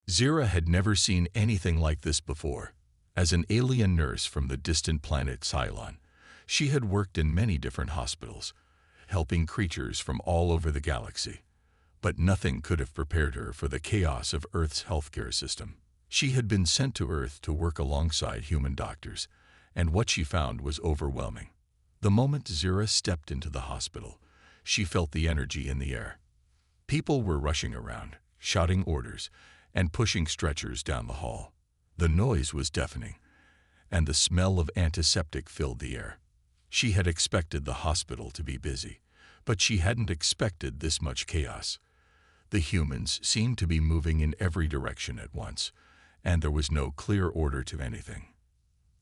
Zira had never seen anything like this before. As an alien nurse from the distant planet Cylon, she had worked in many different hospitals, helping creatures from all over the galaxy. But nothing could have prepared her for the chaos of Earth's healthcare system. She had been sent to Earth to work alongside human doctors, and what she found was overwhelming. The moment Zira stepped into the hospital, she felt the energy in the air. People were rushing around, shouting orders, and pushing stretchers down the hall. The noise was deafening, and the smell of antiseptic filled the air. She had expected the hospital to be busy, but she hadn't expected this much chaos. The humans seemed to be moving in every direction at once, and there was no clear order to anything.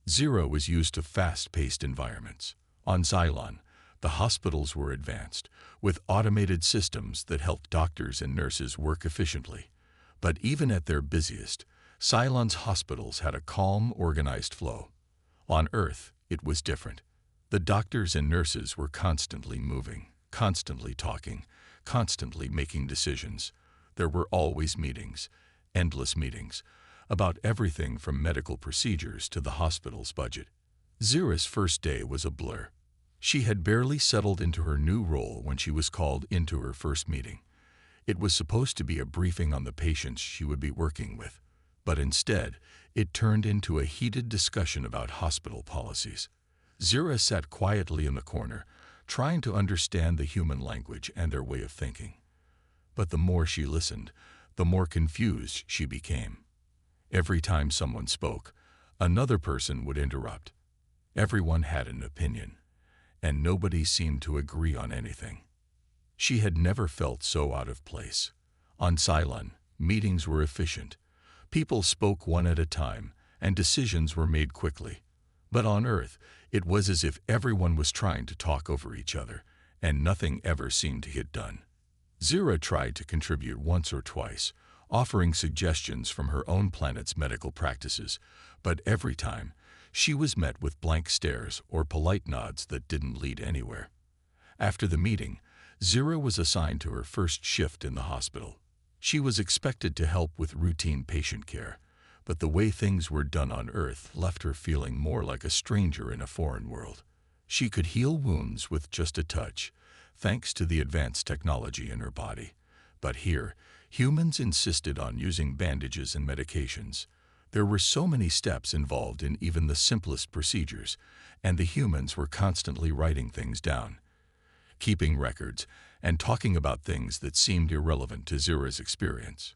Zira was used to fast-paced environments. On Cylon, the hospitals were advanced, with automated systems that helped doctors and nurses work efficiently. But even at their busiest, Cylon's hospitals had a calm, organized flow. On Earth, it was different. The doctors and nurses were constantly moving, constantly talking, constantly making decisions. There were always meetings, endless meetings, about everything from medical procedures to the hospital's budget. Zira's first day was a blur. She had barely settled into her new role when she was called into her first meeting. It was supposed to be a briefing on the patients she would be working with, but instead, it turned into a heated discussion about hospital policies. Zira sat quietly in the corner, trying to understand the human language and their way of thinking. But the more she listened, the more confused she became. Every time someone spoke, another person would interrupt. Everyone had an opinion, and nobody seemed to agree on anything. She had never felt so out of place. On Cylon, meetings were efficient. People spoke one at a time, and decisions were made quickly. But on Earth, it was as if everyone was trying to talk over each other, and nothing ever seemed to get done. Zira tried to contribute once or twice, offering suggestions from her own planet's medical practices, but every time, she was met with blank stares or polite nods that didn't lead anywhere. After the meeting, Zira was assigned to her first shift in the hospital. She was expected to help with routine patient care, but the way things were done on Earth left her feeling more like a stranger in a foreign world. She could heal wounds with just a touch, thanks to the advanced technology in her body. But here, humans insisted on using bandages and medications. There were so many steps involved in even the simplest procedures, and the humans were constantly writing things down, keeping records, and talking about things that seemed irrelevant to Zira's experience.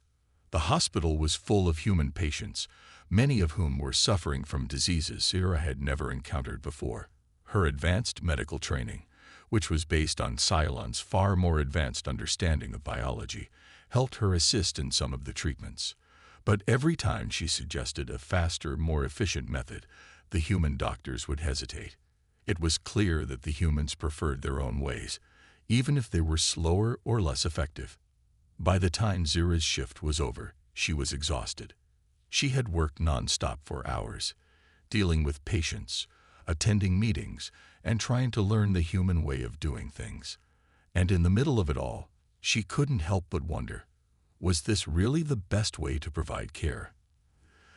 The hospital was full of human patients, many of whom were suffering from diseases Zira had never encountered before. Her advanced medical training, which was based on Cylon's far more advanced understanding of biology, helped her assist in some of the treatments. But every time she suggested a faster, more efficient method, the human doctors would hesitate. It was clear that the humans preferred their own ways, even if they were slower or less effective. By the time Zira's shift was over, she was exhausted. She had worked nonstop for hours, dealing with patients, attending meetings, and trying to learn the human way of doing things. And in the middle of it all, she couldn't help but wonder, was this really the best way to provide care?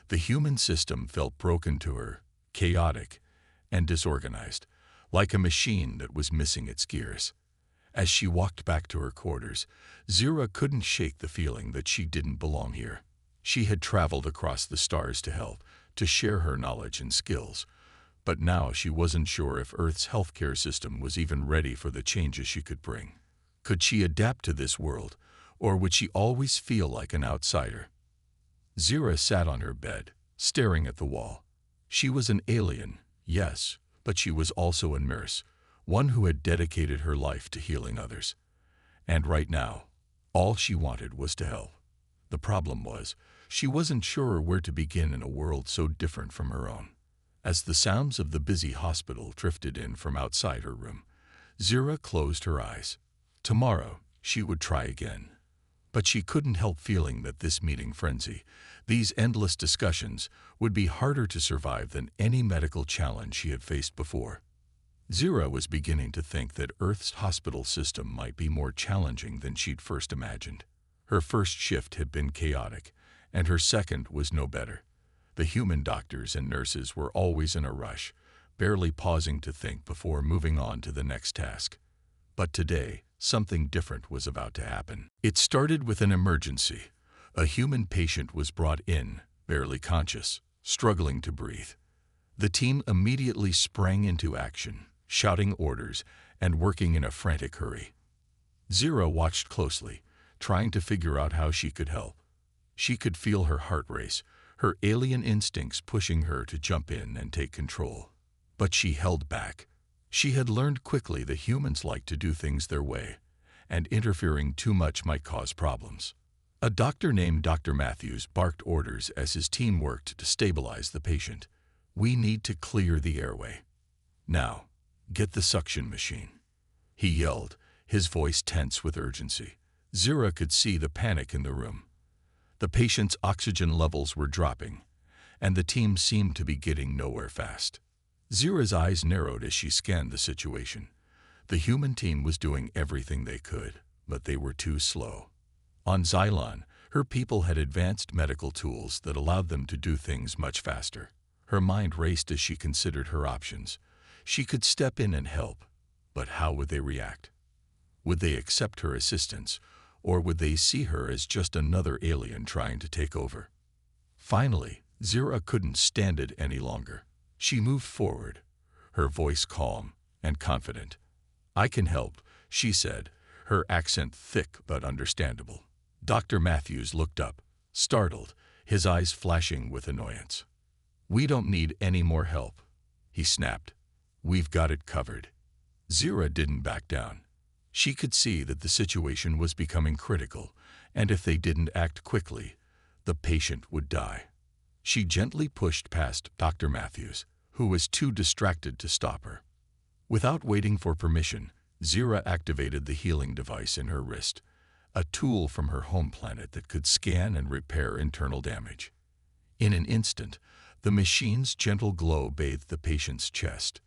The human system felt broken to her, chaotic, and disorganized, like a machine that was missing its gears. As she walked back to her quarters, Zira couldn't shake the feeling that she didn't belong here. She had traveled across the stars to help, to share her knowledge and skills, but now she wasn't sure if Earth's healthcare system was even ready for the changes she could bring. Could she adapt to this world, or would she always feel like an outsider? Zira sat on her bed, staring at the wall. She was an alien, yes, but she was also a nurse, one who had dedicated her life to healing others. And right now, all she wanted was to help. The problem was, she wasn't sure where to begin in a world so different from her own. As the sounds of the busy hospital drifted in from outside her room, Zira closed her eyes. Tomorrow, she would try again. But she couldn't help feeling that this meeting frenzy, these endless discussions, would be harder to survive than any medical challenge she had faced before. Zira was beginning to think that Earth's hospital system might be more challenging than she'd first imagined. Her first shift had been chaotic, and her second was no better. The human doctors and nurses were always in a rush, barely pausing to think before moving on to the next task. But today, something different was about to happen. It started with an emergency. A human patient was brought in, barely conscious, struggling to breathe. The team immediately sprang into action, shouting orders and working in a frantic hurry. Zira watched closely, trying to figure out how she could help. She could feel her heart race, her alien instincts pushing her to jump in and take control. But she held back. She had learned quickly that humans like to do things their way, and interfering too much might cause problems. A doctor named Dr. Matthews barked orders as his team worked to stabilize the patient. "We need to clear the airway. Now, get the suction machine," he yelled, his voice tense with urgency. Zira could see the panic in the room. The patient's oxygen levels were dropping, and the team seemed to be getting nowhere fast. Zira's eyes narrowed as she scanned the situation. The human team was doing everything they could, but they were too slow. On Xylon, her people had advanced medical tools that allowed them to do things much faster. Her mind raced as she considered her options. She could step in and help, but how would they react? Would they accept her assistance, or would they see her as just another alien trying to take over? Finally, Zira couldn't stand it any longer. She moved forward, her voice calm and confident. "I can help," she said, her accent thick but understandable. Dr. Matthews looked up, startled, his eyes flashing with annoyance. "We don't need any more help," he snapped. "We've got it covered." Zira didn't back down. She could see that the situation was becoming critical, and if they didn't act quickly, the patient would die. She gently pushed past Dr. Matthews, who was too distracted to stop her. Without waiting for permission, Zira activated the healing device in her wrist, a tool from her home planet that could scan and repair internal damage. In an instant, the machine's gentle glow bathed the patient's chest.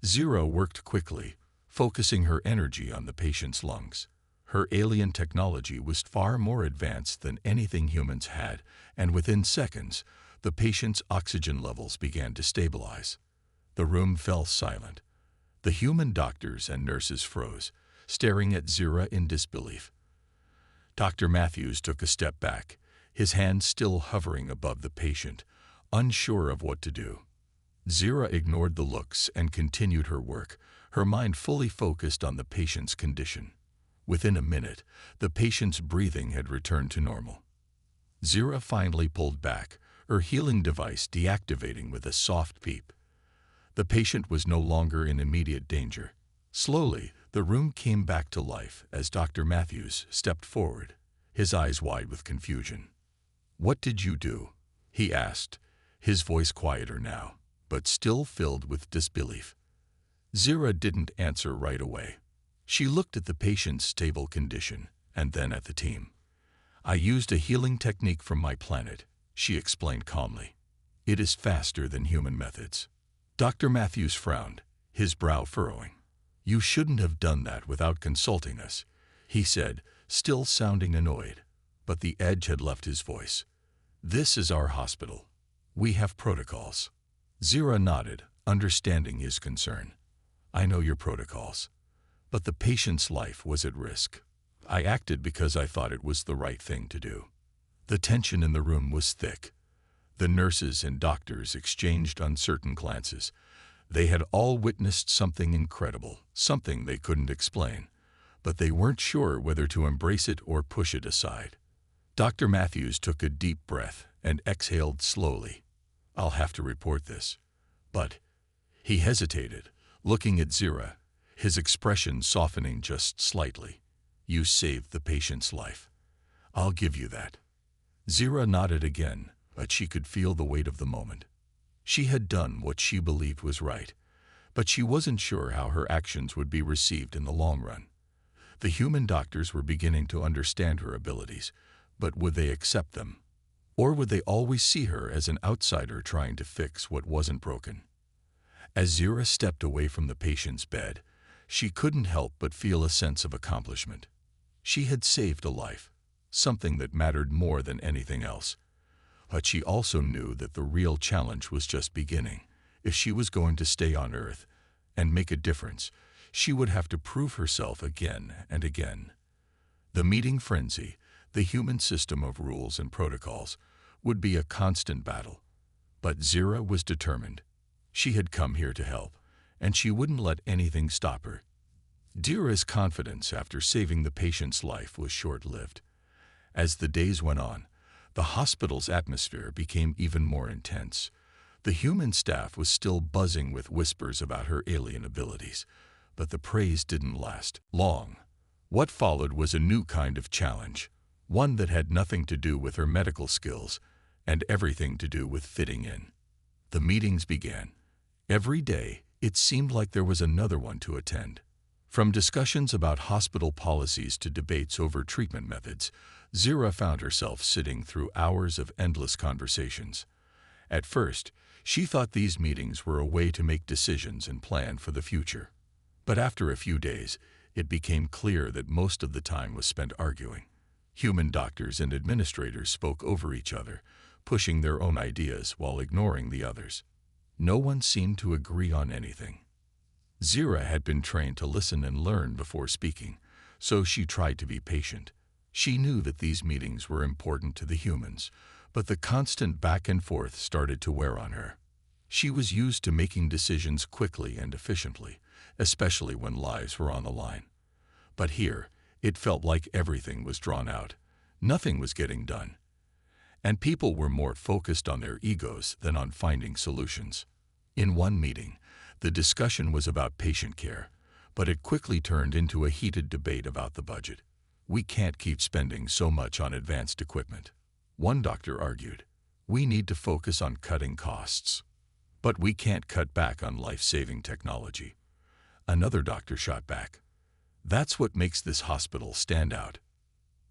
Zira worked quickly, focusing her energy on the patient's lungs. Her alien technology was far more advanced than anything humans had, and within seconds, the patient's oxygen levels began to stabilize. The room fell silent. The human doctors and nurses froze, staring at Zira in disbelief. Dr. Matthews took a step back, his hand still hovering above the patient, unsure of what to do. Zira ignored the looks and continued her work, her mind fully focused on the patient's condition. Within a minute, the patient's breathing had returned to normal. Zira finally pulled back, her healing device deactivating with a soft beep. The patient was no longer in immediate danger. Slowly, the room came back to life as Dr. Matthews stepped forward, his eyes wide with confusion. "What did you do?" he asked, his voice quieter now, but still filled with disbelief. Zira didn't answer right away. She looked at the patient's stable condition and then at the team. "I used a healing technique from my planet," she explained calmly. "It is faster than human methods." Dr. Matthews frowned, his brow furrowing. "You shouldn't have done that without consulting us," he said, still sounding annoyed, but the edge had left his voice. "This is our hospital. We have protocols." Zira nodded, understanding his concern. "I know your protocols, but the patient's life was at risk. I acted because I thought it was the right thing to do." The tension in the room was thick. The nurses and doctors exchanged uncertain glances. They had all witnessed something incredible, something they couldn't explain, but they weren't sure whether to embrace it or push it aside. Dr. Matthews took a deep breath and exhaled slowly. "I'll have to report this, but—" He hesitated, looking at Zira, his expression softening just slightly. "You saved the patient's life. I'll give you that." Zira nodded again, but she could feel the weight of the moment. She had done what she believed was right, but she wasn't sure how her actions would be received in the long run. The human doctors were beginning to understand her abilities, but would they accept them? Or would they always see her as an outsider trying to fix what wasn't broken? As Zira stepped away from the patient's bed, she couldn't help but feel a sense of accomplishment. She had saved a life, something that mattered more than anything else. But she also knew that the real challenge was just beginning. If she was going to stay on Earth and make a difference, she would have to prove herself again and again. The meeting frenzy, the human system of rules and protocols, would be a constant battle. But Zira was determined. She had come here to help, and she wouldn't let anything stop her. Zira's confidence after saving the patient's life was short-lived. As the days went on, the hospital's atmosphere became even more intense. The human staff was still buzzing with whispers about her alien abilities, but the praise didn't last long. What followed was a new kind of challenge, one that had nothing to do with her medical skills and everything to do with fitting in. The meetings began. Every day, it seemed like there was another one to attend. From discussions about hospital policies to debates over treatment methods, Zira found herself sitting through hours of endless conversations. At first, she thought these meetings were a way to make decisions and plan for the future. But after a few days, it became clear that most of the time was spent arguing. Human doctors and administrators spoke over each other, pushing their own ideas while ignoring the others. No one seemed to agree on anything. Zira had been trained to listen and learn before speaking, so she tried to be patient. She knew that these meetings were important to the humans, but the constant back and forth started to wear on her. She was used to making decisions quickly and efficiently, especially when lives were on the line. But here, it felt like everything was drawn out. Nothing was getting done. And people were more focused on their egos than on finding solutions. In one meeting, the discussion was about patient care, but it quickly turned into a heated debate about the budget. We can't keep spending so much on advanced equipment. One doctor argued, we need to focus on cutting costs. But we can't cut back on life-saving technology. Another doctor shot back, that's what makes this hospital stand out.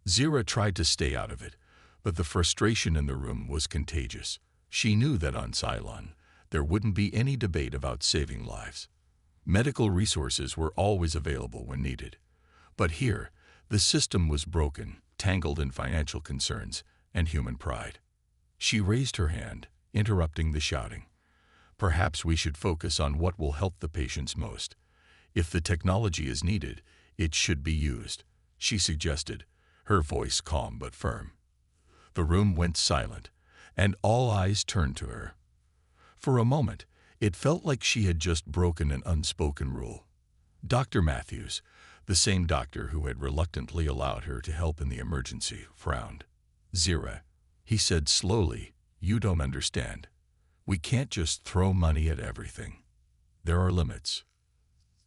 Zira tried to stay out of it, but the frustration in the room was contagious. She knew that on Cylon, there wouldn't be any debate about saving lives. Medical resources were always available when needed. But here, the system was broken, tangled in financial concerns and human pride. She raised her hand, interrupting the shouting. Perhaps we should focus on what will help the patients most. If the technology is needed, it should be used, she suggested, her voice calm but firm. The room went silent, and all eyes turned to her. For a moment, it felt like she had just broken an unspoken rule. Dr. Matthews, the same doctor who had reluctantly allowed her to help in the emergency, frowned. Zira, he said slowly, you don't understand. We can't just throw money at everything. There are limits.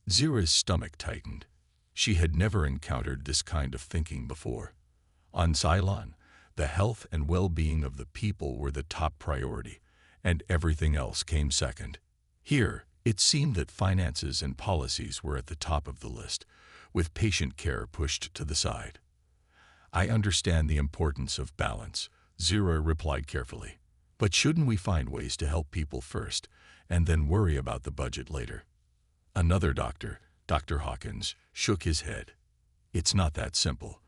Zira's stomach tightened. She had never encountered this kind of thinking before. On Cylon, the health and well-being of the people were the top priority, and everything else came second. Here, it seemed that finances and policies were at the top of the list, with patient care pushed to the side. I understand the importance of balance, Zira replied carefully. But shouldn't we find ways to help people first, and then worry about the budget later? Another doctor, Dr. Hawkins, shook his head. It's not that simple.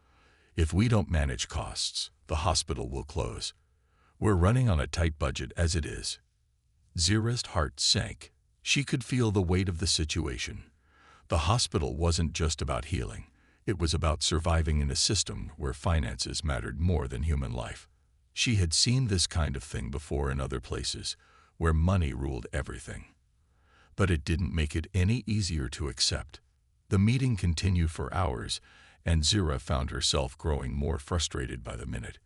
If we don't manage costs, the hospital will close. We're running on a tight budget as it is. Zira's heart sank. She could feel the weight of the situation. The hospital wasn't just about healing. It was about surviving in a system where finances mattered more than human life. She had seen this kind of thing before in other places, where money ruled everything. But it didn't make it any easier to accept. The meeting continued for hours, and Zira found herself growing more frustrated by the minute.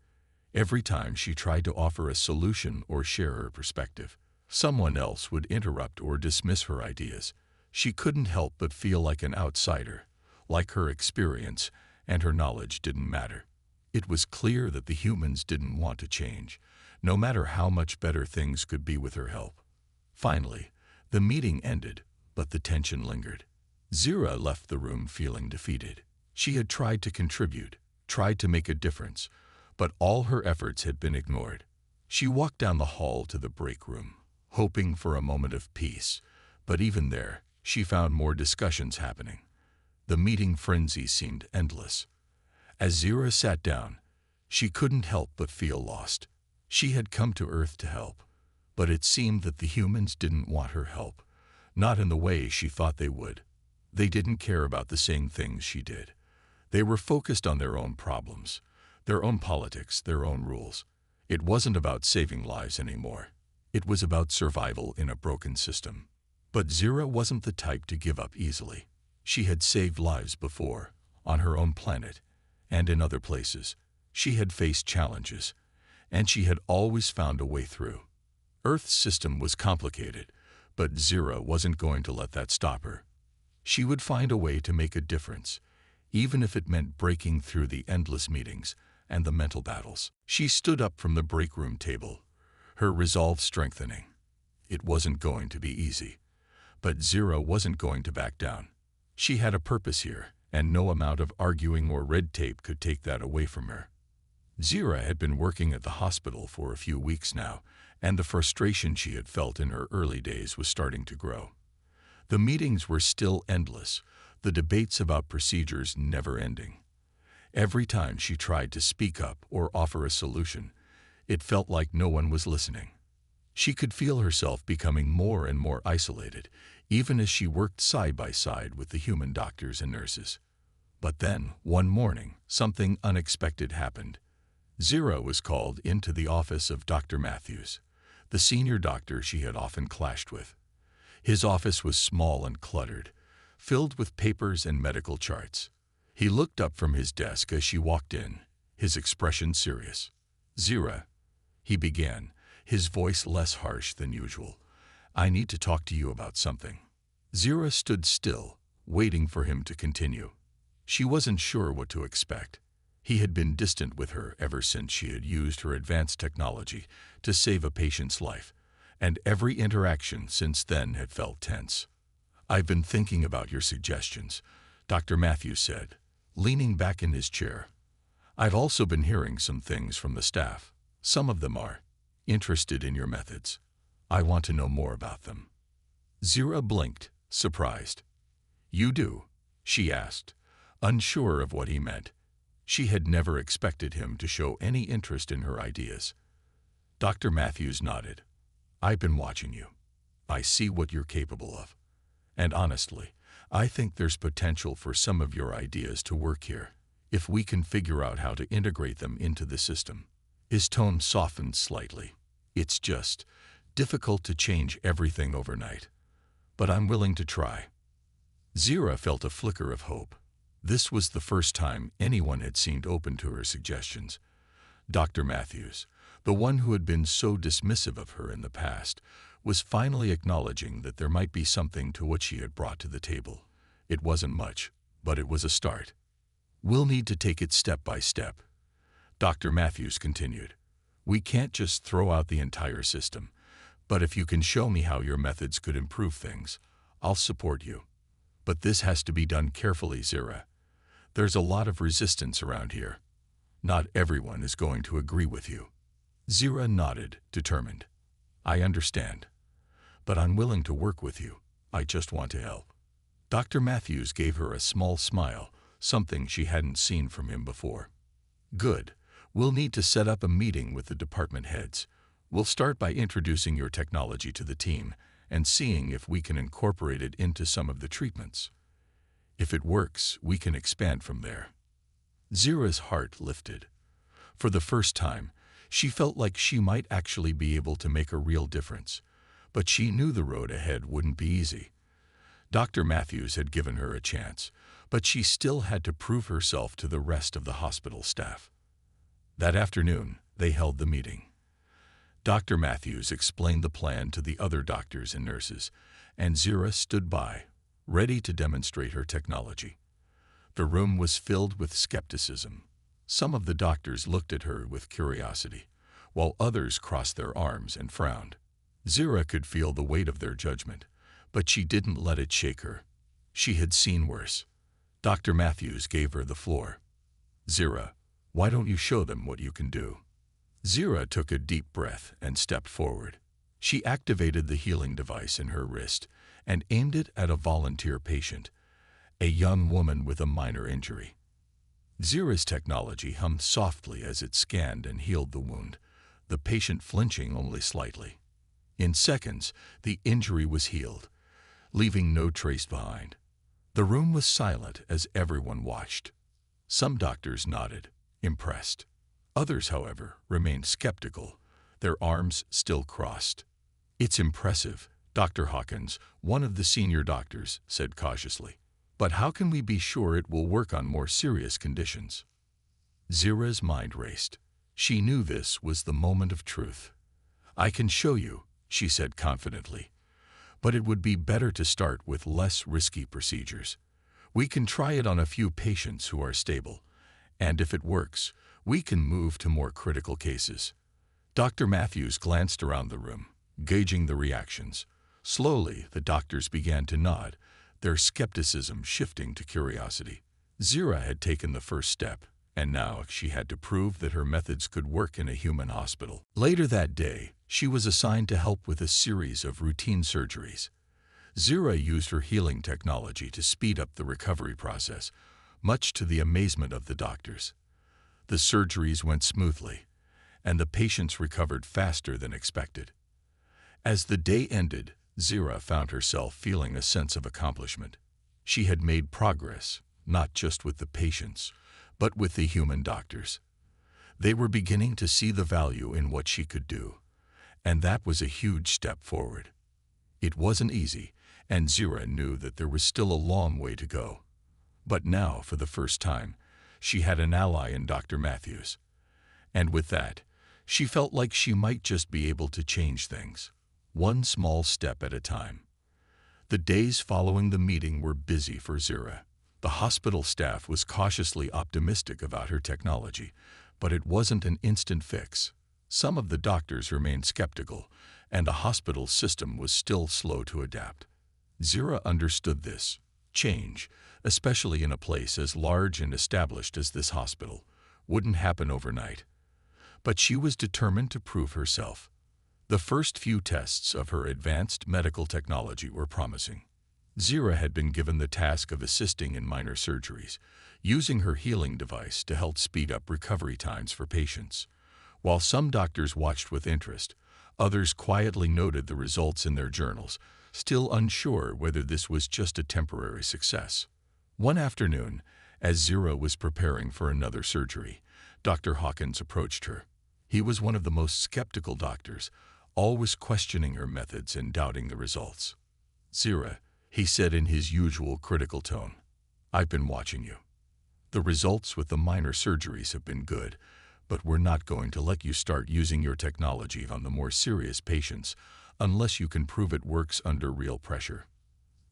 Every time she tried to offer a solution or share her perspective, someone else would interrupt or dismiss her ideas. She couldn't help but feel like an outsider, like her experience and her knowledge didn't matter. It was clear that the humans didn't want to change, no matter how much better things could be with her help. Finally, the meeting ended, but the tension lingered. Zira left the room feeling defeated. She had tried to contribute, tried to make a difference, but all her efforts had been ignored. She walked down the hall to the break room, hoping for a moment of peace, but even there, she found more discussions happening. The meeting frenzy seemed endless. As Zira sat down, she couldn't help but feel lost. She had come to Earth to help, but it seemed that the humans didn't want her help, not in the way she thought they would. They didn't care about the same things she did. They were focused on their own problems, their own politics, their own rules. It wasn't about saving lives anymore. It was about survival in a broken system. But Zira wasn't the type to give up easily. She had saved lives before, on her own planet, and in other places. She had faced challenges, and she had always found a way through. Earth's system was complicated, but Zira wasn't going to let that stop her. She would find a way to make a difference, even if it meant breaking through the endless meetings and the mental battles. She stood up from the break room table, her resolve strengthening. It wasn't going to be easy, but Zira wasn't going to back down. She had a purpose here, and no amount of arguing or red tape could take that away from her. Zira had been working at the hospital for a few weeks now, and the frustration she had felt in her early days was starting to grow. The meetings were still endless, the debates about procedures never ending. Every time she tried to speak up or offer a solution, it felt like no one was listening. She could feel herself becoming more and more isolated, even as she worked side by side with the human doctors and nurses. But then, one morning, something unexpected happened. Zira was called into the office of Dr. Matthews, the senior doctor she had often clashed with. His office was small and cluttered, filled with papers and medical charts. He looked up from his desk as she walked in, his expression serious. "Zira," he began, his voice less harsh than usual. "I need to talk to you about something." Zira stood still, waiting for him to continue. She wasn't sure what to expect. He had been distant with her ever since she had used her advanced technology to save a patient's life, and every interaction since then had felt tense. "I've been thinking about your suggestions," Dr. Matthews said, leaning back in his chair. "I've also been hearing some things from the staff. Some of them are interested in your methods. I want to know more about them." Zira blinked, surprised. "You do?" she asked, unsure of what he meant. She had never expected him to show any interest in her ideas. Dr. Matthews nodded. "I've been watching you. I see what you're capable of. And honestly, I think there's potential for some of your ideas to work here, if we can figure out how to integrate them into the system." His tone softened slightly. "It's just difficult to change everything overnight. But I'm willing to try." Zira felt a flicker of hope. This was the first time anyone had seemed open to her suggestions. Dr. Matthews, the one who had been so dismissive of her in the past, was finally acknowledging that there might be something to what she had brought to the table. It wasn't much, but it was a start. "We'll need to take it step by step," Dr. Matthews continued. "We can't just throw out the entire system, but if you can show me how your methods could improve things, I'll support you. But this has to be done carefully, Zira. There's a lot of resistance around here. Not everyone is going to agree with you." Zira nodded, determined. "I understand. But I'm willing to work with you. I just want to help." Dr. Matthews gave her a small smile, something she hadn't seen from him before. "Good. We'll need to set up a meeting with the department heads. We'll start by introducing your technology to the team and seeing if we can incorporate it into some of the treatments. If it works, we can expand from there." Zira's heart lifted. For the first time, she felt like she might actually be able to make a real difference, but she knew the road ahead wouldn't be easy. Dr. Matthews had given her a chance, but she still had to prove herself to the rest of the hospital staff. That afternoon, they held the meeting. Dr. Matthews explained the plan to the other doctors and nurses, and Zira stood by, ready to demonstrate her technology. The room was filled with skepticism. Some of the doctors looked at her with curiosity, while others crossed their arms and frowned. Zira could feel the weight of their judgment, but she didn't let it shake her. She had seen worse. Dr. Matthews gave her the floor. "Zira, why don't you show them what you can do?" Zira took a deep breath and stepped forward. She activated the healing device in her wrist and aimed it at a volunteer patient, a young woman with a minor injury. Zira's technology hummed softly as it scanned and healed the wound, the patient flinching only slightly. In seconds, the injury was healed, leaving no trace behind. The room was silent as everyone watched. Some doctors nodded, impressed. Others, however, remained skeptical, their arms still crossed. "It's impressive," Dr. Hawkins, one of the senior doctors, said cautiously. "But how can we be sure it will work on more serious conditions?" Zira's mind raced. She knew this was the moment of truth. "I can show you," she said confidently. "But it would be better to start with less risky procedures. We can try it on a few patients who are stable, and if it works, we can move to more critical cases." Dr. Matthews glanced around the room, gauging the reactions. Slowly, the doctors began to nod, their skepticism shifting to curiosity. Zira had taken the first step, and now she had to prove that her methods could work in a human hospital. Later that day, she was assigned to help with a series of routine surgeries. Zira used her healing technology to speed up the recovery process, much to the amazement of the doctors. The surgeries went smoothly, and the patients recovered faster than expected. As the day ended, Zira found herself feeling a sense of accomplishment. She had made progress, not just with the patients, but with the human doctors. They were beginning to see the value in what she could do, and that was a huge step forward. It wasn't easy, and Zira knew that there was still a long way to go. But now, for the first time, she had an ally in Dr. Matthews. And with that, she felt like she might just be able to change things, one small step at a time. The days following the meeting were busy for Zira. The hospital staff was cautiously optimistic about her technology, but it wasn't an instant fix. Some of the doctors remained skeptical, and the hospital system was still slow to adapt. Zira understood this. Change, especially in a place as large and established as this hospital, wouldn't happen overnight. But she was determined to prove herself. The first few tests of her advanced medical technology were promising. Zira had been given the task of assisting in minor surgeries, using her healing device to help speed up recovery times for patients. While some doctors watched with interest, others quietly noted the results in their journals, still unsure whether this was just a temporary success. One afternoon, as Zira was preparing for another surgery, Dr. Hawkins approached her. He was one of the most skeptical doctors, always questioning her methods and doubting the results. "Zira," he said in his usual critical tone, "I've been watching you. The results with the minor surgeries have been good, but we're not going to let you start using your technology on the more serious patients unless you can prove it works under real pressure."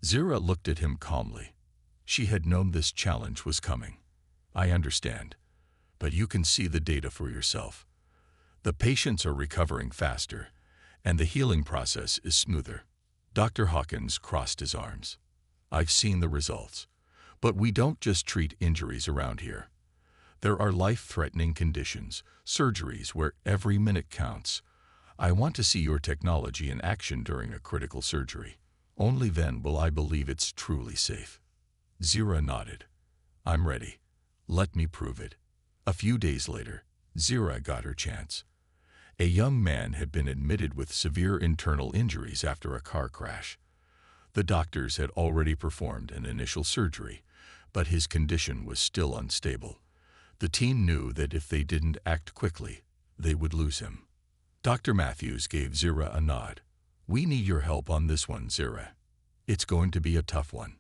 Zira looked at him calmly. She had known this challenge was coming. "I understand, but you can see the data for yourself. The patients are recovering faster, and the healing process is smoother." Dr. Hawkins crossed his arms. "I've seen the results, but we don't just treat injuries around here. There are life-threatening conditions, surgeries where every minute counts. I want to see your technology in action during a critical surgery. Only then will I believe it's truly safe." Zira nodded. "I'm ready. Let me prove it." A few days later, Zira got her chance. A young man had been admitted with severe internal injuries after a car crash. The doctors had already performed an initial surgery, but his condition was still unstable. The team knew that if they didn't act quickly, they would lose him. Dr. Matthews gave Zira a nod. "We need your help on this one, Zira. It's going to be a tough one."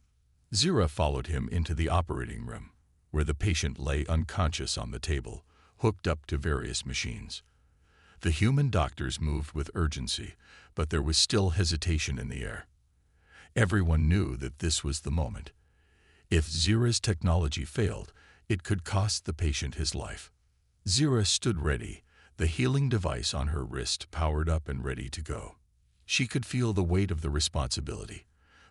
Zira followed him into the operating room, where the patient lay unconscious on the table, hooked up to various machines. The human doctors moved with urgency, but there was still hesitation in the air. Everyone knew that this was the moment. If Zira's technology failed, it could cost the patient his life. Zira stood ready, the healing device on her wrist powered up and ready to go. She could feel the weight of the responsibility,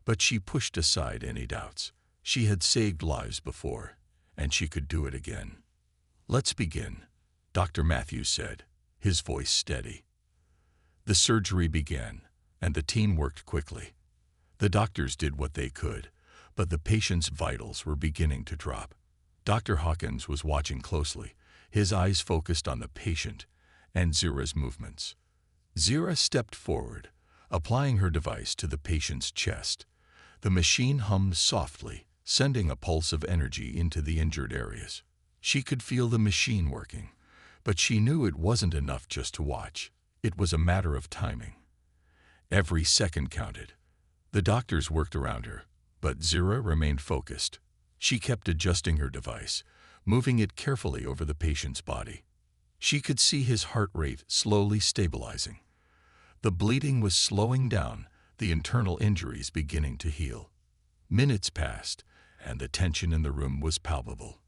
but she pushed aside any doubts. She had saved lives before, and she could do it again. "Let's begin," Dr. Matthews said, his voice steady. The surgery began, and the team worked quickly. The doctors did what they could, but the patient's vitals were beginning to drop. Dr. Hawkins was watching closely, his eyes focused on the patient, and Zira's movements. Zira stepped forward, applying her device to the patient's chest. The machine hummed softly, sending a pulse of energy into the injured areas. She could feel the machine working, but she knew it wasn't enough just to watch. It was a matter of timing. Every second counted. The doctors worked around her, but Zira remained focused. She kept adjusting her device, moving it carefully over the patient's body. She could see his heart rate slowly stabilizing. The bleeding was slowing down, the internal injuries beginning to heal. Minutes passed, and the tension in the room was palpable.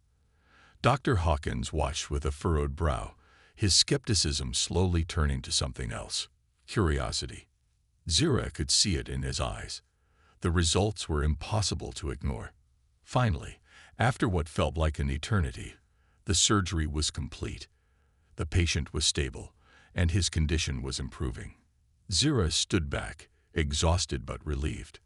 Dr. Hawkins watched with a furrowed brow, his skepticism slowly turning to something else: curiosity. Zira could see it in his eyes. The results were impossible to ignore. Finally, after what felt like an eternity, the surgery was complete. The patient was stable, and his condition was improving. Zira stood back, exhausted but relieved.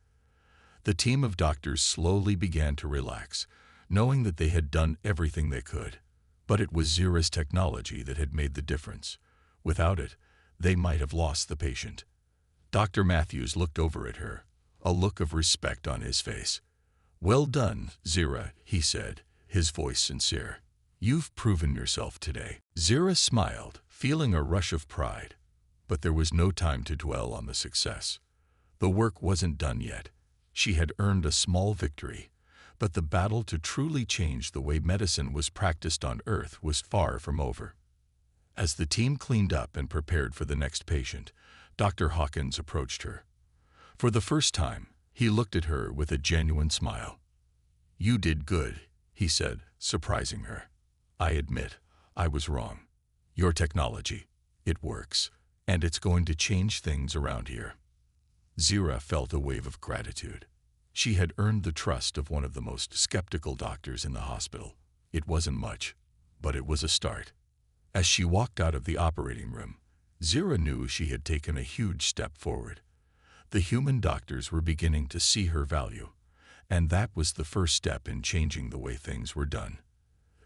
The team of doctors slowly began to relax, knowing that they had done everything they could. But it was Zira's technology that had made the difference. Without it, they might have lost the patient. Dr. Matthews looked over at her, a look of respect on his face. "Well done, Zira," he said, his voice sincere. "You've proven yourself today." Zira smiled, feeling a rush of pride. But there was no time to dwell on the success. The work wasn't done yet. She had earned a small victory, but the battle to truly change the way medicine was practiced on Earth was far from over. As the team cleaned up and prepared for the next patient, Dr. Hawkins approached her. For the first time, he looked at her with a genuine smile. "You did good," he said, surprising her. "I admit, I was wrong. Your technology, it works, and it's going to change things around here." Zira felt a wave of gratitude. She had earned the trust of one of the most skeptical doctors in the hospital. It wasn't much, but it was a start. As she walked out of the operating room, Zira knew she had taken a huge step forward. The human doctors were beginning to see her value, and that was the first step in changing the way things were done.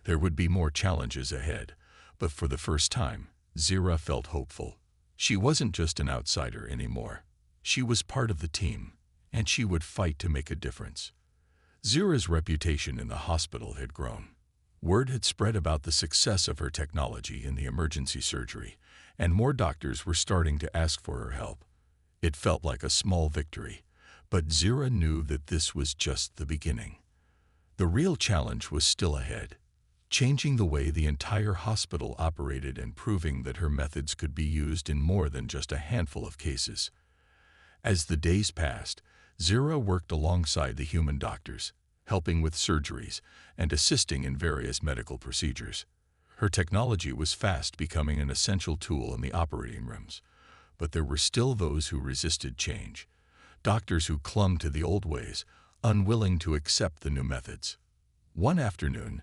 There would be more challenges ahead, but for the first time, Zira felt hopeful. She wasn't just an outsider anymore. She was part of the team, and she would fight to make a difference. Zira's reputation in the hospital had grown. Word had spread about the success of her technology in the emergency surgery, and more doctors were starting to ask for her help. It felt like a small victory, but Zira knew that this was just the beginning. The real challenge was still ahead, changing the way the entire hospital operated and proving that her methods could be used in more than just a handful of cases. As the days passed, Zira worked alongside the human doctors, helping with surgeries and assisting in various medical procedures. Her technology was fast becoming an essential tool in the operating rooms, but there were still those who resisted change, doctors who clung to the old ways, unwilling to accept the new methods. One afternoon,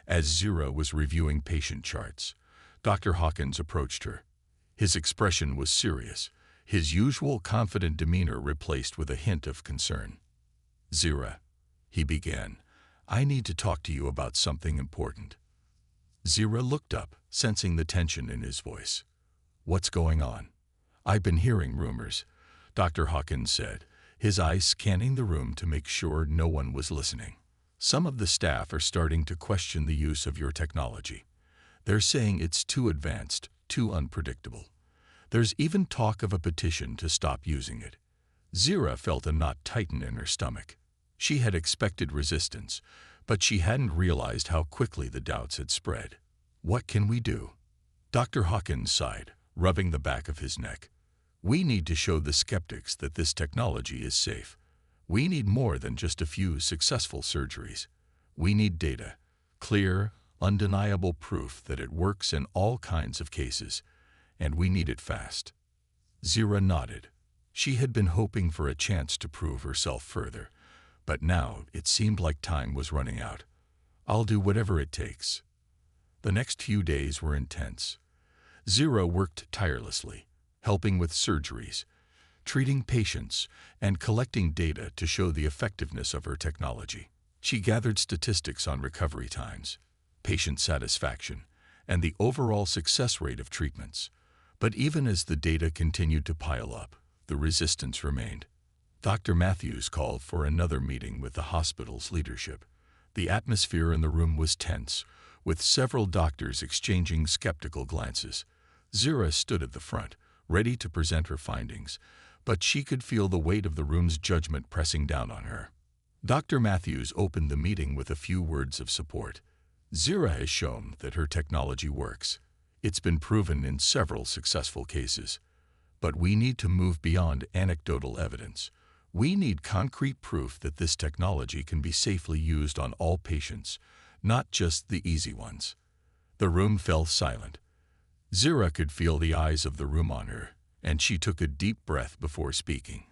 as Zira was reviewing patient charts, Dr. Hawkins approached her. His expression was serious, his usual confident demeanor replaced with a hint of concern. "Zira," he began, "I need to talk to you about something important." Zira looked up, sensing the tension in his voice. "What's going on?" "I've been hearing rumors," Dr. Hawkins said, his eyes scanning the room to make sure no one was listening. "Some of the staff are starting to question the use of your technology. They're saying it's too advanced, too unpredictable. There's even talk of a petition to stop using it." Zira felt a knot tighten in her stomach. She had expected resistance, but she hadn't realized how quickly the doubts had spread. "What can we do?" Dr. Hawkins sighed, rubbing the back of his neck. "We need to show the skeptics that this technology is safe. We need more than just a few successful surgeries. We need data, clear, undeniable proof that it works in all kinds of cases, and we need it fast." Zira nodded. She had been hoping for a chance to prove herself further, but now it seemed like time was running out. "I'll do whatever it takes." The next few days were intense. Zira worked tirelessly, helping with surgeries, treating patients, and collecting data to show the effectiveness of her technology. She gathered statistics on recovery times, patient satisfaction, and the overall success rate of treatments. But even as the data continued to pile up, the resistance remained. Dr. Matthews called for another meeting with the hospital's leadership. The atmosphere in the room was tense, with several doctors exchanging skeptical glances. Zira stood at the front, ready to present her findings, but she could feel the weight of the room's judgment pressing down on her. Dr. Matthews opened the meeting with a few words of support. Zira has shown that her technology works. It's been proven in several successful cases. But we need to move beyond anecdotal evidence. We need concrete proof that this technology can be safely used on all patients, not just the easy ones. The room fell silent. Zira could feel the eyes of the room on her, and she took a deep breath before speaking.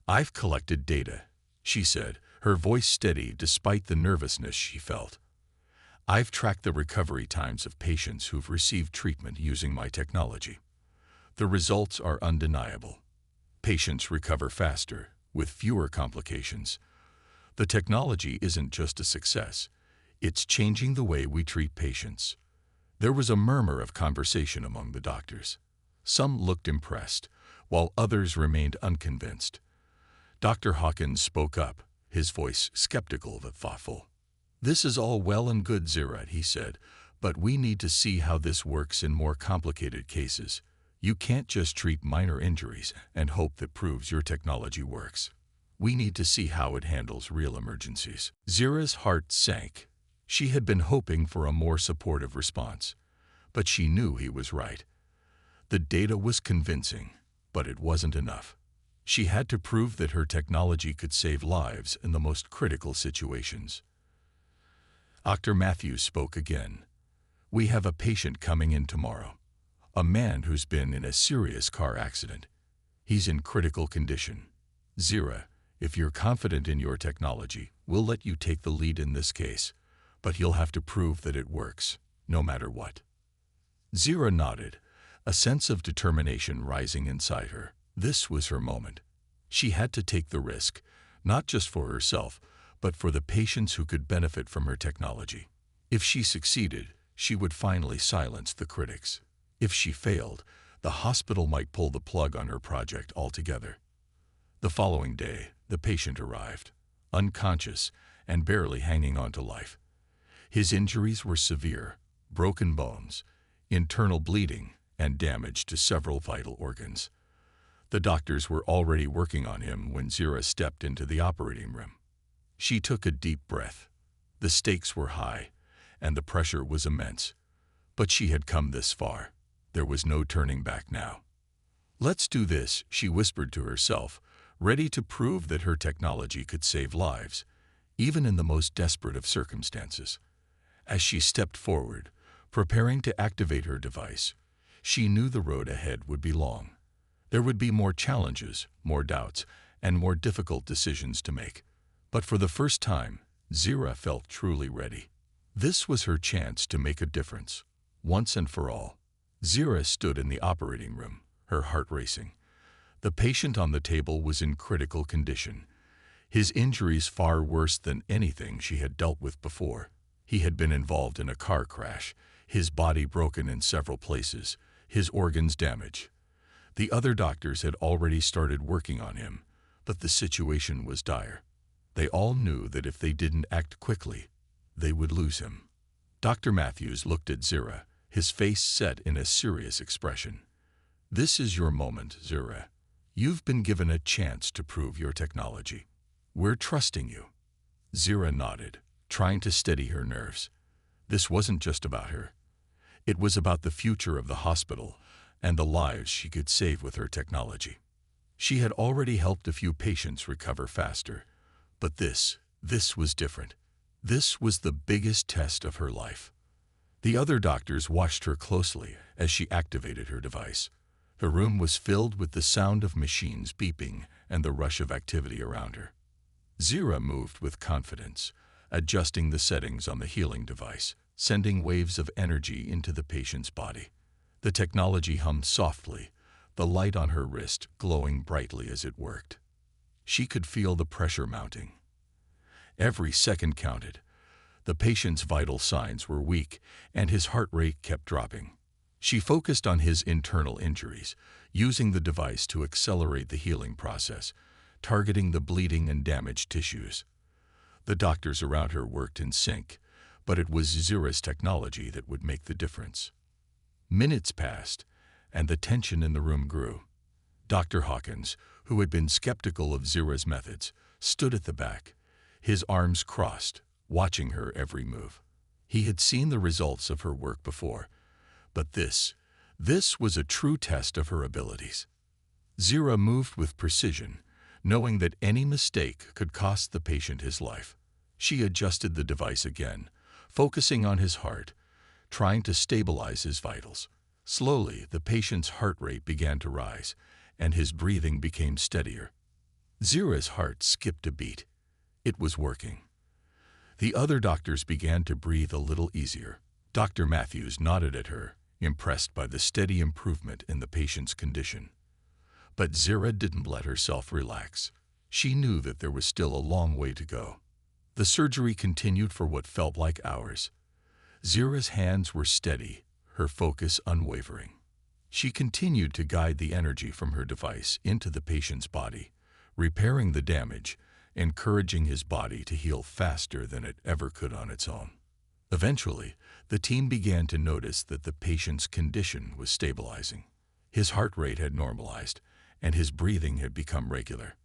"I've collected data," she said, her voice steady despite the nervousness she felt. "I've tracked the recovery times of patients who've received treatment using my technology. The results are undeniable. Patients recover faster, with fewer complications. The technology isn't just a success. It's changing the way we treat patients." There was a murmur of conversation among the doctors. Some looked impressed, while others remained unconvinced. Dr. Hawkins spoke up, his voice skeptical but thoughtful. "This is all well and good, Zira," he said, "but we need to see how this works in more complicated cases. You can't just treat minor injuries and hope that proves your technology works. We need to see how it handles real emergencies." Zira's heart sank. She had been hoping for a more supportive response, but she knew he was right. The data was convincing, but it wasn't enough. She had to prove that her technology could save lives in the most critical situations. Dr. Matthews spoke again. "We have a patient coming in tomorrow. A man who's been in a serious car accident. He's in critical condition. Zira, if you're confident in your technology, we'll let you take the lead in this case, but you'll have to prove that it works, no matter what." Zira nodded, a sense of determination rising inside her. This was her moment. She had to take the risk, not just for herself, but for the patients who could benefit from her technology. If she succeeded, she would finally silence the critics. If she failed, the hospital might pull the plug on her project altogether. The following day, the patient arrived, unconscious and barely hanging on to life. His injuries were severe: broken bones, internal bleeding, and damage to several vital organs. The doctors were already working on him when Zira stepped into the operating room. She took a deep breath. The stakes were high, and the pressure was immense. But she had come this far. There was no turning back now. "Let's do this," she whispered to herself, ready to prove that her technology could save lives, even in the most desperate of circumstances. As she stepped forward, preparing to activate her device, she knew the road ahead would be long. There would be more challenges, more doubts, and more difficult decisions to make. But for the first time, Zira felt truly ready. This was her chance to make a difference, once and for all. Zira stood in the operating room, her heart racing. The patient on the table was in critical condition, his injuries far worse than anything she had dealt with before. He had been involved in a car crash, his body broken in several places, his organs damaged. The other doctors had already started working on him, but the situation was dire. They all knew that if they didn't act quickly, they would lose him. Dr. Matthews looked at Zira, his face set in a serious expression. "This is your moment, Zira. You've been given a chance to prove your technology. We're trusting you." Zira nodded, trying to steady her nerves. This wasn't just about her. It was about the future of the hospital and the lives she could save with her technology. She had already helped a few patients recover faster, but this was different. This was the biggest test of her life. The other doctors watched her closely as she activated her device. The room was filled with the sound of machines beeping and the rush of activity around her. Zira moved with confidence, adjusting the settings on the healing device, sending waves of energy into the patient's body. The technology hummed softly, the light on her wrist glowing brightly as it worked. She could feel the pressure mounting. Every second counted. The patient's vital signs were weak, and his heart rate kept dropping. She focused on his internal injuries, using the device to accelerate the healing process, targeting the bleeding and damaged tissues. The doctors around her worked in sync, but it was Zira's technology that would make the difference. Minutes passed, and the tension in the room grew. Dr. Hawkins, who had been skeptical of Zira's methods, stood at the back, his arms crossed, watching her every move. He had seen the results of her work before, but this was a true test of her abilities. Zira moved with precision, knowing that any mistake could cost the patient his life. She adjusted the device again, focusing on his heart, trying to stabilize his vitals. Slowly, the patient's heart rate began to rise, and his breathing became steadier. Zira's heart skipped a beat. It was working. The other doctors began to breathe a little easier. Dr. Matthews nodded at her, impressed by the steady improvement in the patient's condition. But Zira didn't let herself relax. She knew that there was still a long way to go. The surgery continued for what felt like hours. Zira's hands were steady, her focus unwavering. She continued to guide the energy from her device into the patient's body, repairing the damage, encouraging his body to heal faster than it ever could on its own. Eventually, the team began to notice that the patient's condition was stabilizing. His heart rate had normalized, and his breathing had become regular.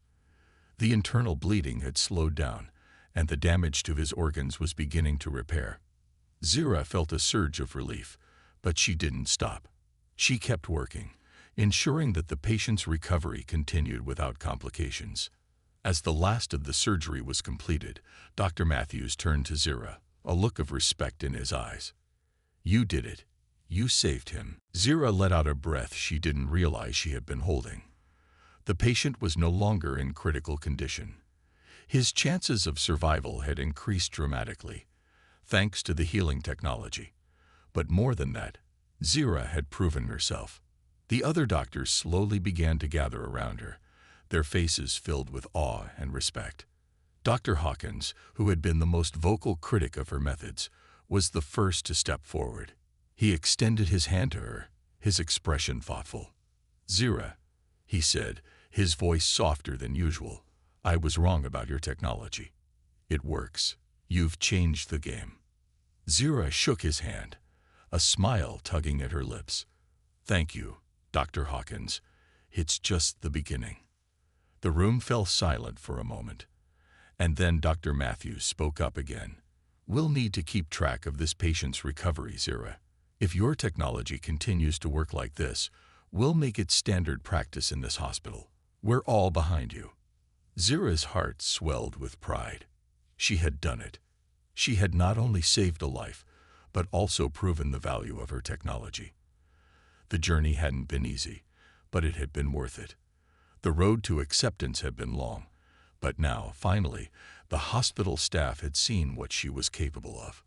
The internal bleeding had slowed down, and the damage to his organs was beginning to repair. Zira felt a surge of relief, but she didn't stop. She kept working, ensuring that the patient's recovery continued without complications. As the last of the surgery was completed, Dr. Matthews turned to Zira, a look of respect in his eyes. "You did it. You saved him." Zira let out a breath she didn't realize she had been holding. The patient was no longer in critical condition. His chances of survival had increased dramatically, thanks to the healing technology. But more than that, Zira had proven herself. The other doctors slowly began to gather around her, their faces filled with awe and respect. Dr. Hawkins, who had been the most vocal critic of her methods, was the first to step forward. He extended his hand to her, his expression thoughtful. "Zira," he said, his voice softer than usual, "I was wrong about your technology. It works. You've changed the game." Zira shook his hand, a smile tugging at her lips. "Thank you, Dr. Hawkins. It's just the beginning." The room fell silent for a moment, and then Dr. Matthews spoke up again. "We'll need to keep track of this patient's recovery, Zira. If your technology continues to work like this, we'll make it standard practice in this hospital. We're all behind you." Zira's heart swelled with pride. She had done it. She had not only saved a life, but also proven the value of her technology. The journey hadn't been easy, but it had been worth it. The road to acceptance had been long, but now, finally, the hospital staff had seen what she was capable of.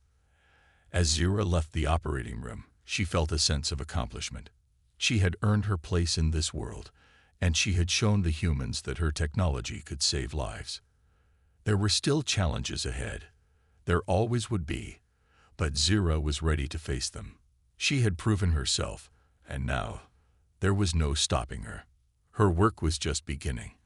As Zira left the operating room, she felt a sense of accomplishment. She had earned her place in this world, and she had shown the humans that her technology could save lives. There were still challenges ahead. There always would be, but Zira was ready to face them. She had proven herself, and now there was no stopping her. Her work was just beginning,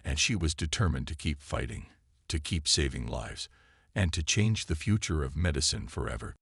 and she was determined to keep fighting, to keep saving lives, and to change the future of medicine forever.